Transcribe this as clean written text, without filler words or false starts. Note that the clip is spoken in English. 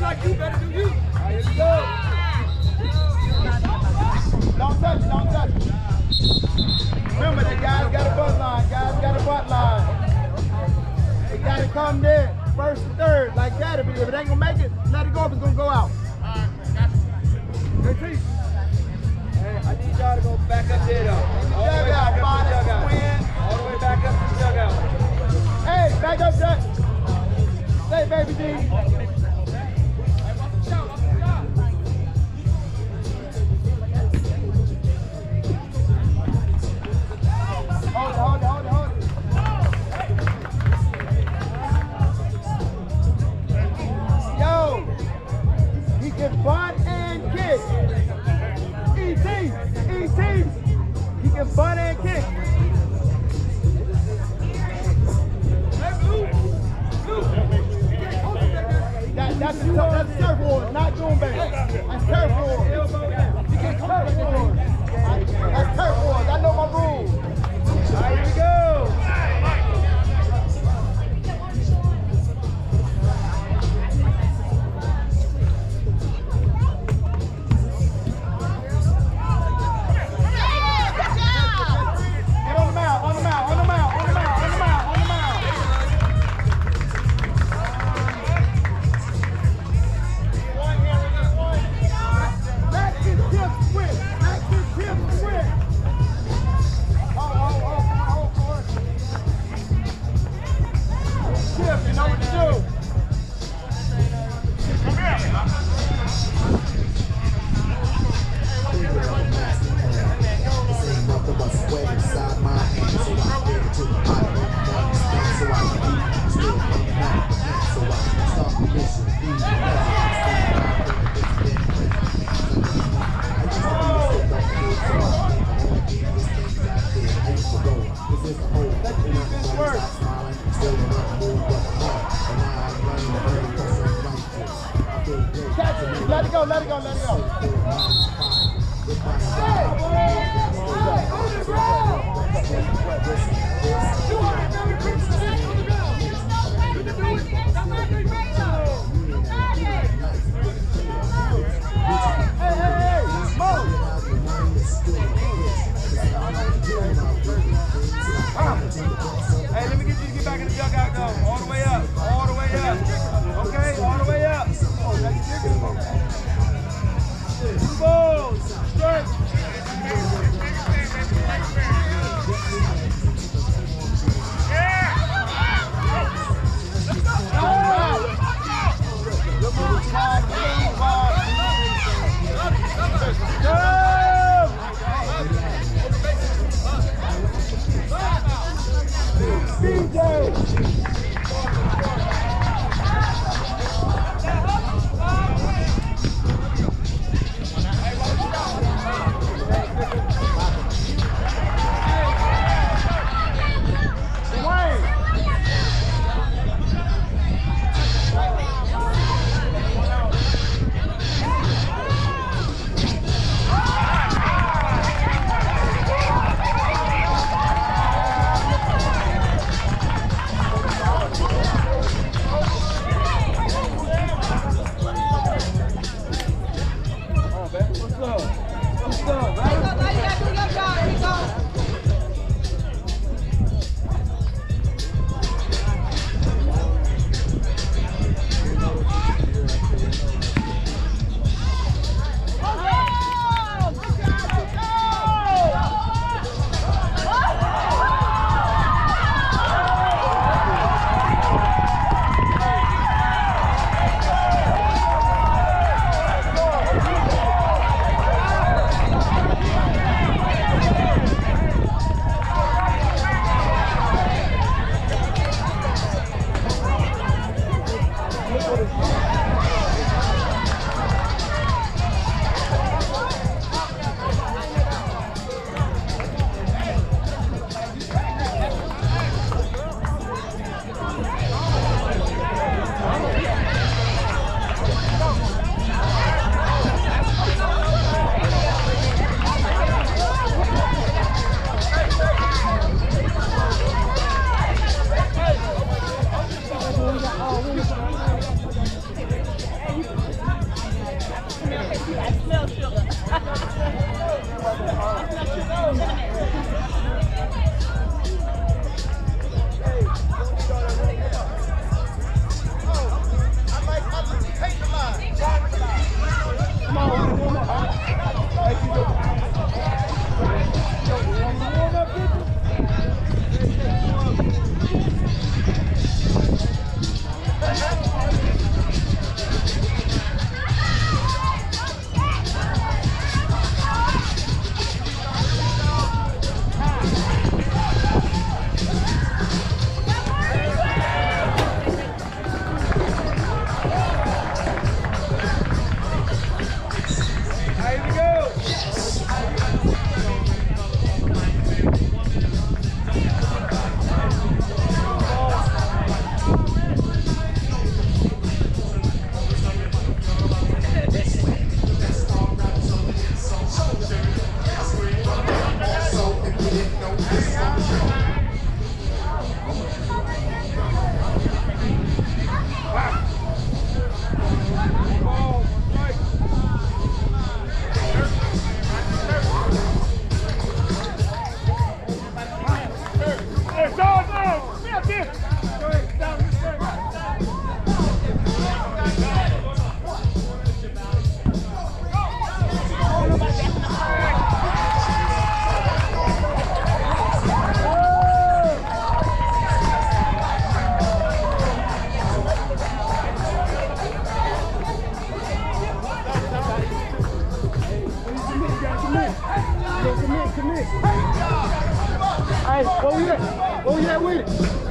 like you better do you. Here we go. Don't touch it, don't touch it. Remember that guys got a butt line, guys got a butt line. They gotta come there, first and third, like that. If it ain't gonna make it, let it go if it's gonna go out. Hey, I need y'all to go back up there though. All the way back up to the dugout. All the way back up to the dugout. Hey, back up, Jack. Stay, baby D. Hold it. Yo, he can bunt and kick. E.T. He can bunt and kick. That's surfboard, not doom bang. That's surfboard. He can surfboard. That's surfboard. I know my rules. All right, here we go. Let it go. Hey, let me get you to get back in the dugout, though. All the way up. Okay, all the way up. Two balls. Straight. Hey, where we at with it?